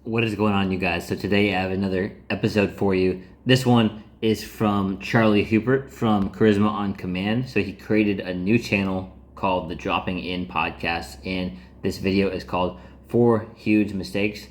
What is going on, you guys? So today I have another episode for you. This one is from Charlie Hubert from Charisma on Command. So he created a new channel called the Dropping In Podcast, and this video is called 4 Huge Mistakes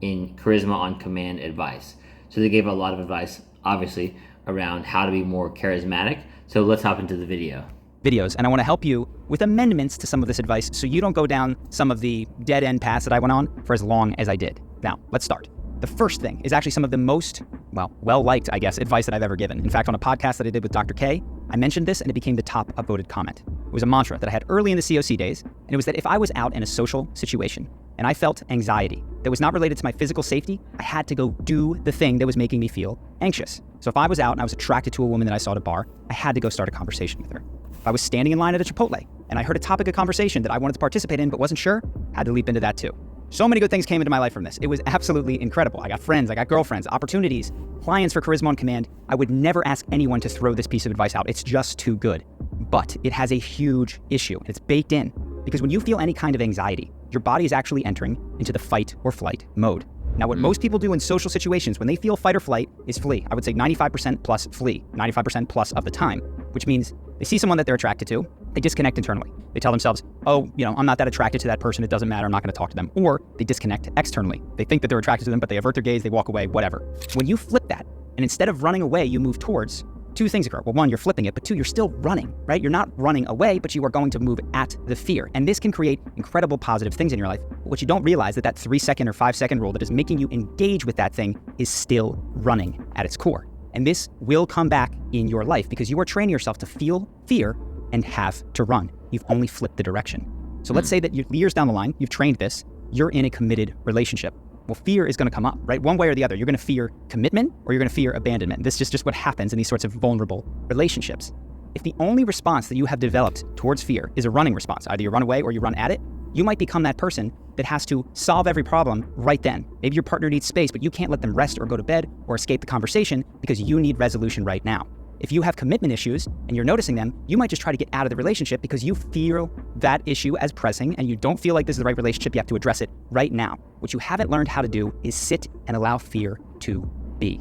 in Charisma on Command Advice. So they gave a lot of advice, obviously, around how to be more charismatic. So let's hop into the video. Videos, and I want to help you with amendments to some of this advice so you don't go down some of the dead-end paths that I went on for as long as I did. Now, let's start. The first thing is actually some of the most, well-liked, I guess, advice that I've ever given. In fact, on a podcast that I did with Dr. K, I mentioned this and it became the top upvoted comment. It was a mantra that I had early in the COC days, and it was that if I was out in a social situation and I felt anxiety that was not related to my physical safety, I had to go do the thing that was making me feel anxious. So if I was out and I was attracted to a woman that I saw at a bar, I had to go start a conversation with her. If I was standing in line at a Chipotle and I heard a topic of conversation that I wanted to participate in but wasn't sure, I had to leap into that too. So many good things came into my life from this. It was absolutely incredible. I got friends, I got girlfriends, opportunities, clients for Charisma on Command. I would never ask anyone to throw this piece of advice out. It's just too good. But it has a huge issue. It's baked in because when you feel any kind of anxiety, your body is actually entering into the fight or flight mode. Now, what most people do in social situations when they feel fight or flight is flee. I would say 95% plus flee, 95% plus of the time, which means they see someone that they're attracted to, they disconnect internally. They tell themselves, I'm not that attracted to that person, it doesn't matter, I'm not gonna talk to them. Or they disconnect externally. They think that they're attracted to them, but they avert their gaze, they walk away, whatever. When you flip that, and instead of running away, you move towards, 2 things occur. Well, 1, you're flipping it, but 2, you're still running, right? You're not running away, but you are going to move at the fear. And this can create incredible positive things in your life. But what you don't realize that 3-second or 5-second rule that is making you engage with that thing is still running at its core. And this will come back in your life because you are training yourself to feel fear and have to run. You've only flipped the direction. So let's say that years down the line, you've trained this, you're in a committed relationship. Well, fear is going to come up, right? One way or the other. You're going to fear commitment or you're going to fear abandonment. This is just what happens in these sorts of vulnerable relationships. If the only response that you have developed towards fear is a running response, either you run away or you run at it, you might become that person that has to solve every problem right then. Maybe your partner needs space, but you can't let them rest or go to bed or escape the conversation because you need resolution right now. If you have commitment issues and you're noticing them, you might just try to get out of the relationship because you feel that issue as pressing and you don't feel like this is the right relationship. You have to address it right now. What you haven't learned how to do is sit and allow fear to be.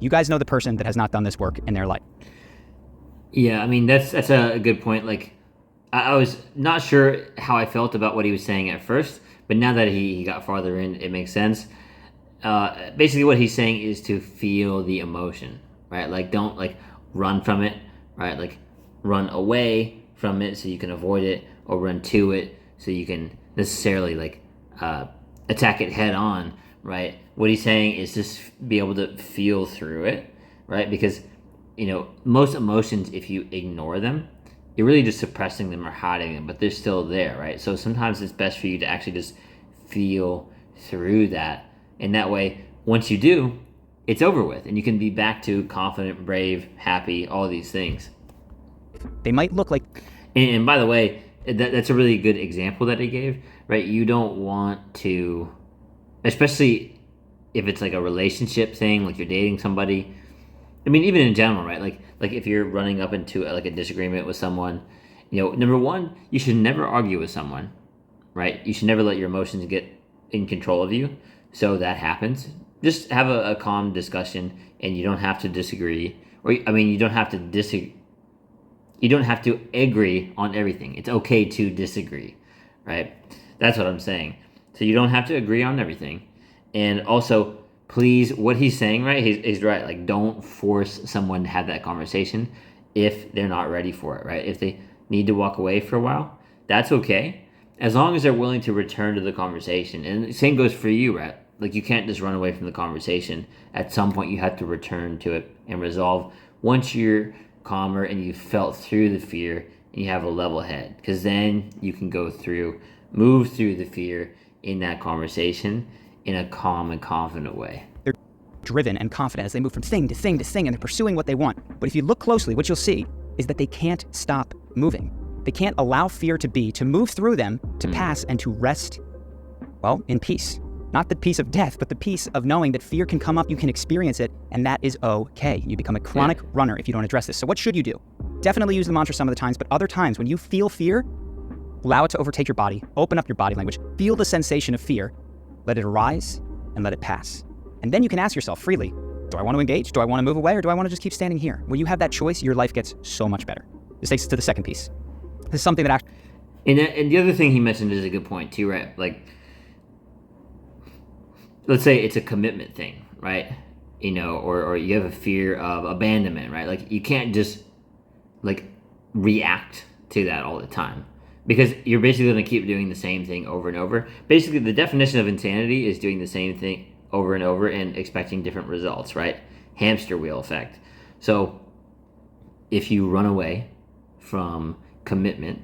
You guys know the person that has not done this work in their life. Yeah, I mean, that's a good point. Like, I was not sure how I felt about what he was saying at first, but now that he got farther in, it makes sense. Basically, what he's saying is to feel the emotion, right? Like, don't run from it, right? Like, run away from it so you can avoid it, or run to it so you can necessarily attack it head on, right? What he's saying is just be able to feel through it, right? Because most emotions, if you ignore them, you're really just suppressing them or hiding them, but they're still there, right? So sometimes it's best for you to actually just feel through that, and that way, once you do, it's over with, and you can be back to confident, brave, happy, all these things. They might look like... And by the way, that's a really good example that he gave, right? You don't want to, especially if it's like a relationship thing, like you're dating somebody. I mean, even in general, right? Like if you're running up into a disagreement with someone, number one, you should never argue with someone, right? You should never let your emotions get in control of you. So that happens. Just have a calm discussion, and you don't have to disagree, you don't have to disagree. You don't have to agree on everything. It's okay to disagree, right? That's what I'm saying. So you don't have to agree on everything, and also, please, what he's saying, right? He's right. Like, don't force someone to have that conversation if they're not ready for it, right? If they need to walk away for a while, that's okay, as long as they're willing to return to the conversation. And the same goes for you, right? Like, you can't just run away from the conversation. At some point, you have to return to it and resolve. Once you're calmer and you've felt through the fear and you have a level head, because then you can move through the fear in that conversation in a calm and confident way. They're driven and confident as they move from thing to thing to thing, and they're pursuing what they want. But if you look closely, what you'll see is that they can't stop moving. They can't allow fear to move through them, to pass, and to rest, in peace. Not the peace of death, but the peace of knowing that fear can come up, you can experience it, and that is okay. You become a chronic runner if you don't address this. So what should you do? Definitely use the mantra some of the times, but other times when you feel fear, allow it to overtake your body, open up your body language, feel the sensation of fear, let it arise, and let it pass. And then you can ask yourself freely, do I want to engage? Do I want to move away? Or do I want to just keep standing here? When you have that choice, your life gets so much better. This takes us to the second piece. This is something that actually... And the other thing he mentioned is a good point too, right? Like, let's say it's a commitment thing, right? Or you have a fear of abandonment, right? Like, you can't just like react to that all the time, because you're basically going to keep doing the same thing over and over. Basically, the definition of insanity is doing the same thing over and over and expecting different results, right? Hamster wheel effect. So if you run away from commitment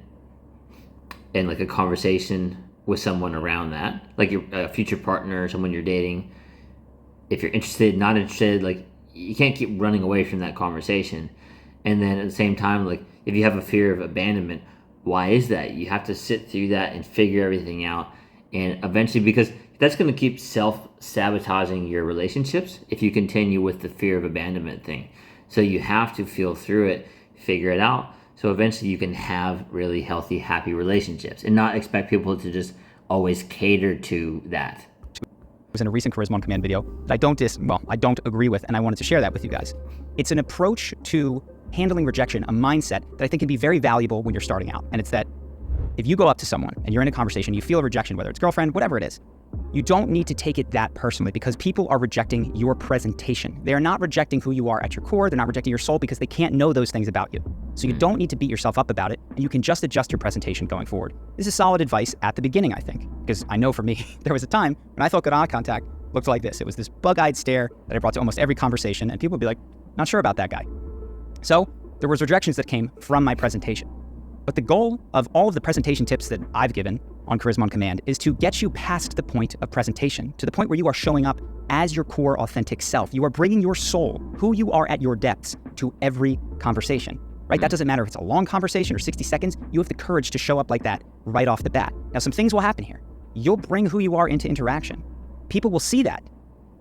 and like a conversation with someone around that, like your future partner, someone you're dating, if you're interested, not interested, like, you can't keep running away from that conversation. And then at the same time, like, if you have a fear of abandonment, why is that? You have to sit through that and figure everything out. And eventually, because that's going to keep self-sabotaging your relationships if you continue with the fear of abandonment thing. So you have to feel through it, figure it out, so eventually you can have really healthy, happy relationships and not expect people to just always cater to that. Was in a recent Charisma on Command video that I don't agree with, and I wanted to share that with you guys. It's an approach to handling rejection, a mindset that I think can be very valuable when you're starting out. And it's that if you go up to someone and you're in a conversation, you feel rejection, whether it's girlfriend, whatever it is, you don't need to take it that personally, because people are rejecting your presentation. They are not rejecting who you are at your core. They're not rejecting your soul, because they can't know those things about you. So you don't need to beat yourself up about it, and you can just adjust your presentation going forward. This is solid advice at the beginning, I think, because I know for me, there was a time when I thought good eye contact looked like this. It was this bug-eyed stare that I brought to almost every conversation, and people would be like, not sure about that guy. So there was rejections that came from my presentation. But the goal of all of the presentation tips that I've given on Charisma on Command is to get you past the point of presentation, to the point where you are showing up as your core authentic self. You are bringing your soul, who you are at your depths, to every conversation, right? That doesn't matter if it's a long conversation or 60 seconds, you have the courage to show up like that right off the bat. Now, some things will happen here. You'll bring who you are into interaction. People will see that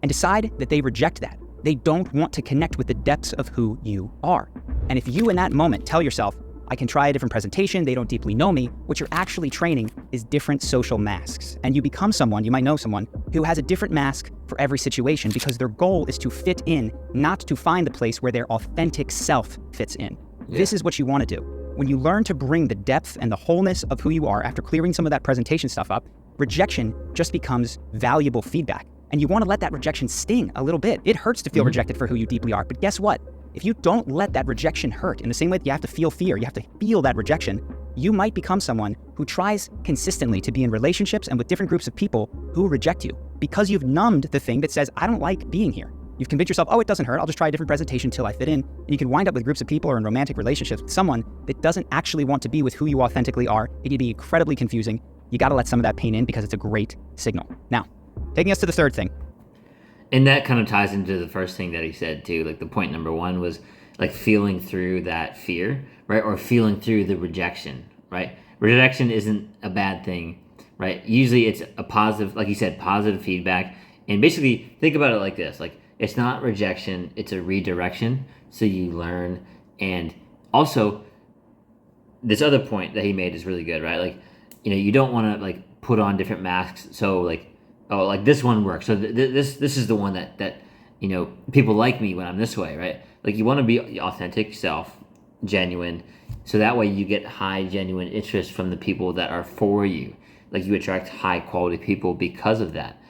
and decide that they reject that. They don't want to connect with the depths of who you are. And if you in that moment tell yourself, I can try a different presentation, they don't deeply know me, what you're actually training is different social masks. And you become someone, you might know someone, who has a different mask for every situation, because their goal is to fit in, not to find the place where their authentic self fits in. Yeah. This is what you want to do. When you learn to bring the depth and the wholeness of who you are after clearing some of that presentation stuff up, rejection just becomes valuable feedback. And you want to let that rejection sting a little bit. It hurts to feel rejected for who you deeply are, but guess what? If you don't let that rejection hurt, in the same way that you have to feel fear, you have to feel that rejection, you might become someone who tries consistently to be in relationships and with different groups of people who reject you, because you've numbed the thing that says, I don't like being here. You've convinced yourself, oh, it doesn't hurt, I'll just try a different presentation until I fit in. And you can wind up with groups of people or in romantic relationships with someone that doesn't actually want to be with who you authentically are. It can be incredibly confusing. You got to let some of that pain in, because it's a great signal. Now, taking us to the third thing. And that kind of ties into the first thing that he said too. Like, the point number one was like feeling through that fear, right? Or feeling through the rejection, right? Rejection isn't a bad thing, right? Usually it's a positive, like you said, positive feedback. And basically think about it like this, like, it's not rejection, it's a redirection. So you learn. And also this other point that he made is really good, right? Like, you don't want to like put on different masks. So like, oh, like this one works. So this is the one that people like me when I'm this way, right? Like, you want to be authentic self, genuine, so that way you get high genuine interest from the people that are for you. Like, you attract high quality people because of that.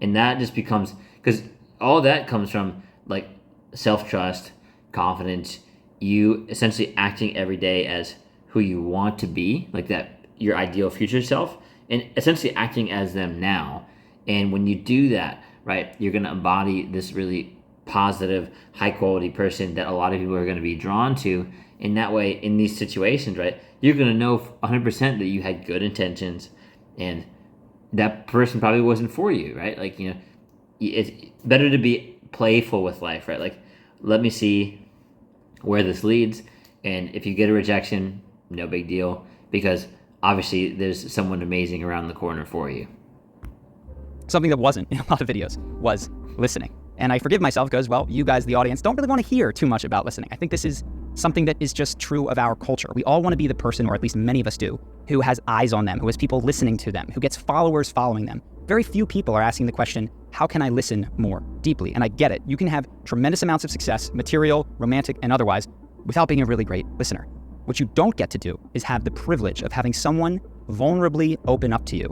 And that just becomes, because all that comes from like self-trust, confidence, you essentially acting every day as who you want to be, like that, your ideal future self, and essentially acting as them now. And when you do that, right, you're going to embody this really positive, high quality person that a lot of people are going to be drawn to. And that way, in these situations, right, you're going to know 100% that you had good intentions, and that person probably wasn't for you, right? Like, it's better to be playful with life, right? Like, let me see where this leads. And if you get a rejection, no big deal, because obviously there's someone amazing around the corner for you. Something that wasn't in a lot of videos was listening. And I forgive myself because, well, you guys, the audience, don't really want to hear too much about listening. I think this is something that is just true of our culture. We all want to be the person, or at least many of us do, who has eyes on them, who has people listening to them, who gets followers following them. Very few people are asking the question, how can I listen more deeply? And I get it. You can have tremendous amounts of success, material, romantic, and otherwise, without being a really great listener. What you don't get to do is have the privilege of having someone vulnerably open up to you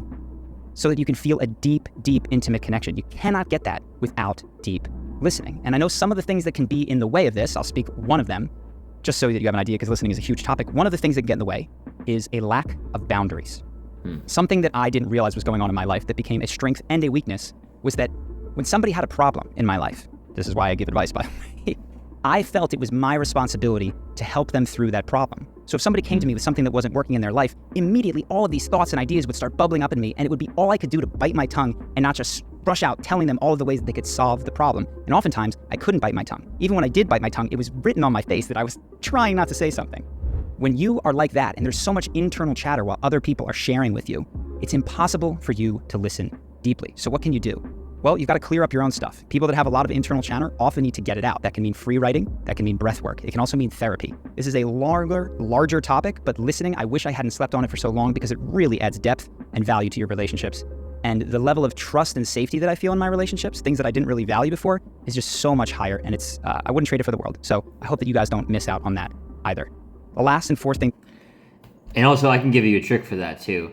so that you can feel a deep, deep, intimate connection. You cannot get that without deep listening. And I know some of the things that can be in the way of this, I'll speak one of them, just so that you have an idea, because listening is a huge topic. One of the things that can get in the way is a lack of boundaries. Something that I didn't realize was going on in my life that became a strength and a weakness was that when somebody had a problem in my life, this is why I give advice, by the way, I felt it was my responsibility to help them through that problem. So if somebody came to me with something that wasn't working in their life, immediately all of these thoughts and ideas would start bubbling up in me, and it would be all I could do to bite my tongue and not just rush out telling them all of the ways that they could solve the problem. And oftentimes, I couldn't bite my tongue. Even when I did bite my tongue, it was written on my face that I was trying not to say something. When you are like that, and there's so much internal chatter while other people are sharing with you, it's impossible for you to listen deeply. So what can you do? Well, you've got to clear up your own stuff. People that have a lot of internal chatter often need to get it out. That can mean free writing, that can mean breath work. It can also mean therapy. This is a larger topic, but listening, I wish I hadn't slept on it for so long because it really adds depth and value to your relationships. And the level of trust and safety that I feel in my relationships, things that I didn't really value before, is just so much higher. And it's I wouldn't trade it for the world. So I hope that you guys don't miss out on that either. The last and fourth thing. And also, I can give you a trick for that too.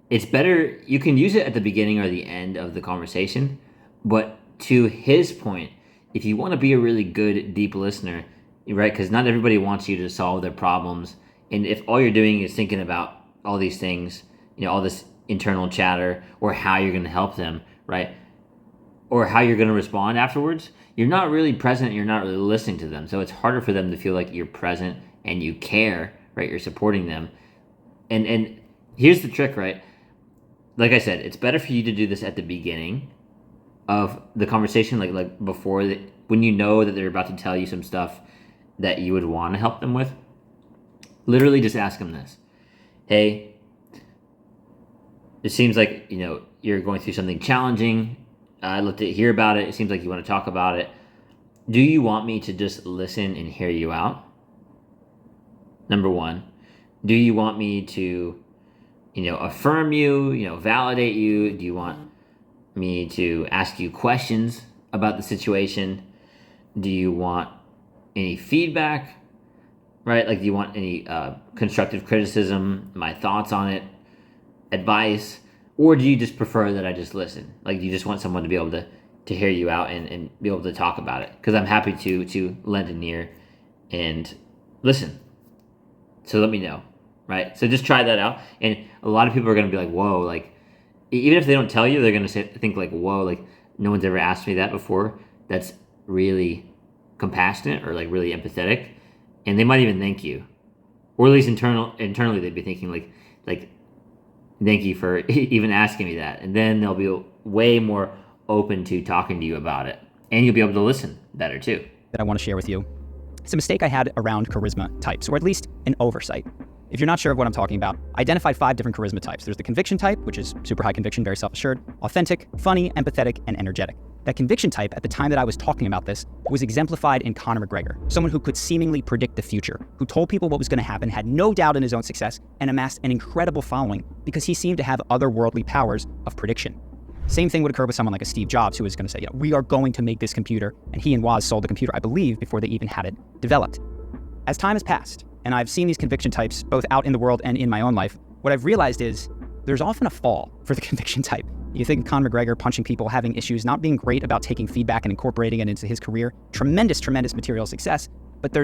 It's better, you can use it at the beginning or the end of the conversation, but to his point, if you want to be a really good, deep listener, right, because not everybody wants you to solve their problems, and if all you're doing is thinking about all these things, all this internal chatter, or how you're going to help them, right, or how you're going to respond afterwards, you're not really present, you're not really listening to them, so it's harder for them to feel like you're present and you care, right, you're supporting them. And here's the trick, right, like I said, it's better for you to do this at the beginning of the conversation, like before, when you know that they're about to tell you some stuff that you would want to help them with. Literally just ask them this. Hey, it seems like, you're going through something challenging. I'd love to hear about it. It seems like you want to talk about it. Do you want me to just listen and hear you out? Number one. Do you want me to, affirm you, validate you? Do you want me to ask you questions about the situation? Do you want any feedback, right? Like, do you want any constructive criticism, my thoughts on it, advice? Or do you just prefer that I just listen? Like, do you just want someone to be able to hear you out and be able to talk about it? Because I'm happy to lend an ear and listen. So let me know, right? So just try that out. And a lot of people are going to be like, whoa, like, even if they don't tell you, they're going to think like, whoa, like, no one's ever asked me that before. That's really compassionate or like really empathetic. And they might even thank you. Or at least internally they'd be thinking like thank you for even asking me that. And then they'll be way more open to talking to you about it. And you'll be able to listen better too. That I want to share with you. It's a mistake I had around charisma types, or at least an oversight. If you're not sure of what I'm talking about, I identified 5 different charisma types. There's the conviction type, which is super high conviction, very self-assured, authentic, funny, empathetic, and energetic. That conviction type, at the time that I was talking about this, was exemplified in Conor McGregor, someone who could seemingly predict the future, who told people what was going to happen, had no doubt in his own success, and amassed an incredible following because he seemed to have otherworldly powers of prediction. Same thing would occur with someone like a Steve Jobs, who was going to say, we are going to make this computer, and he and Woz sold the computer, I believe, before they even had it developed. As time has passed, and I've seen these conviction types both out in the world and in my own life, what I've realized is there's often a fall for the conviction type. You think Conor McGregor punching people, having issues, not being great about taking feedback and incorporating it into his career, tremendous material success, but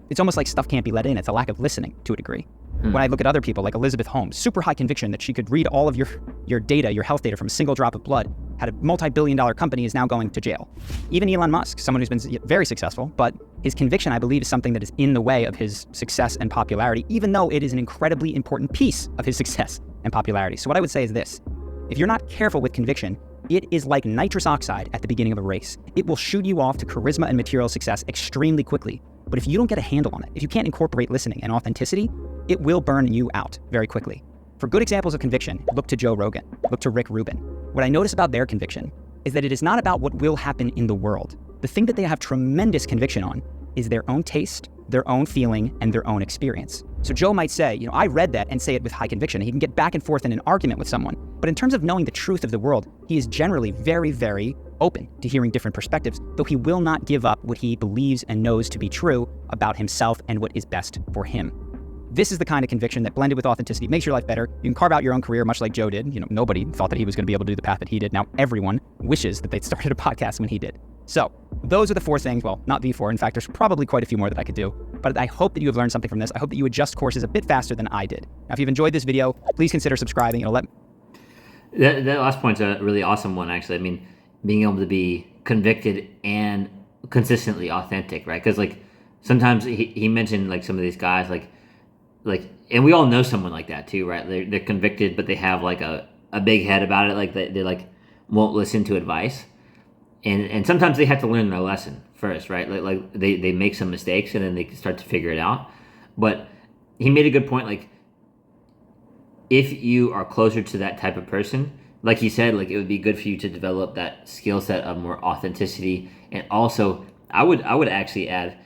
it's almost like stuff can't be let in. It's a lack of listening to a degree. When I look at other people like Elizabeth Holmes, super high conviction that she could read all of your data, your health data from a single drop of blood, had a multi-billion-dollar company, is now going to jail. Even Elon Musk, someone who's been very successful, but his conviction, I believe, is something that is in the way of his success and popularity, even though it is an incredibly important piece of his success and popularity. So what I would say is this: if you're not careful with conviction, it is like nitrous oxide at the beginning of a race. It will shoot you off to charisma and material success extremely quickly. But if you don't get a handle on it, if you can't incorporate listening and authenticity, it will burn you out very quickly. For good examples of conviction, look to Joe Rogan, look to Rick Rubin. What I notice about their conviction is that it is not about what will happen in the world. The thing that they have tremendous conviction on is their own taste, their own feeling and their own experience. So Joe might say, I read that and say it with high conviction. He can get back and forth in an argument with someone. But in terms of knowing the truth of the world, he is generally very, very open to hearing different perspectives, though he will not give up what he believes and knows to be true about himself and what is best for him. This is the kind of conviction that, blended with authenticity, makes your life better. You can carve out your own career much like Joe did. Nobody thought that he was going to be able to do the path that he did. Now everyone wishes that they'd started a podcast when he did. So those are the 4 things. Well, not the 4. In fact, there's probably quite a few more that I could do. But I hope that you have learned something from this. I hope that you adjust courses a bit faster than I did. Now, if you've enjoyed this video, please consider subscribing. That last point's a really awesome one, actually. I mean, being able to be convicted and consistently authentic, right? Because sometimes he mentioned some of these guys and we all know someone like that too, right? They're convicted, but they have a big head about it. They won't listen to advice, and sometimes they have to learn their lesson first, right? They make some mistakes and then they start to figure it out. But he made a good point. If you are closer to that type of person, like he said, it would be good for you to develop that skill set of more authenticity, and also I would actually add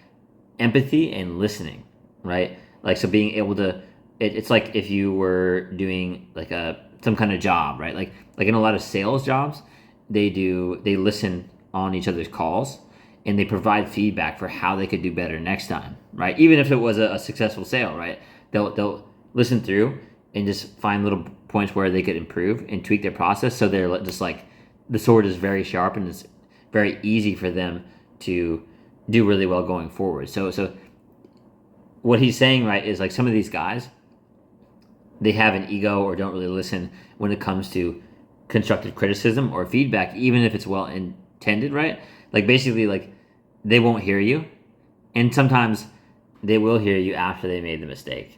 empathy and listening, right? So being able to, it's like if you were doing some kind of job, right? Like in a lot of sales jobs, they listen on each other's calls and they provide feedback for how they could do better next time, right? Even if it was a successful sale, right? They'll listen through and just find little points where they could improve and tweak their process. So they're just the sword is very sharp and it's very easy for them to do really well going forward. So what he's saying, right, is some of these guys, they have an ego or don't really listen when it comes to constructive criticism or feedback, even if it's well intended, right? Basically, they won't hear you, and sometimes they will hear you after they made the mistake,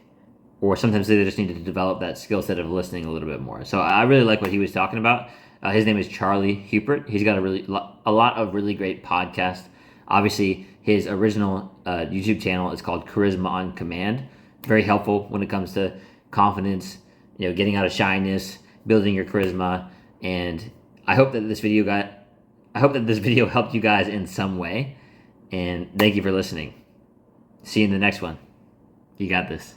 or sometimes they just need to develop that skill set of listening a little bit more. So I really like what he was talking about. His name is Charlie Hupert. He's got a lot of really great podcasts. Obviously, his original YouTube channel is called Charisma on Command. Very helpful when it comes to confidence, getting out of shyness, building your charisma. And I hope that this video helped you guys in some way. And thank you for listening. See you in the next one. You got this.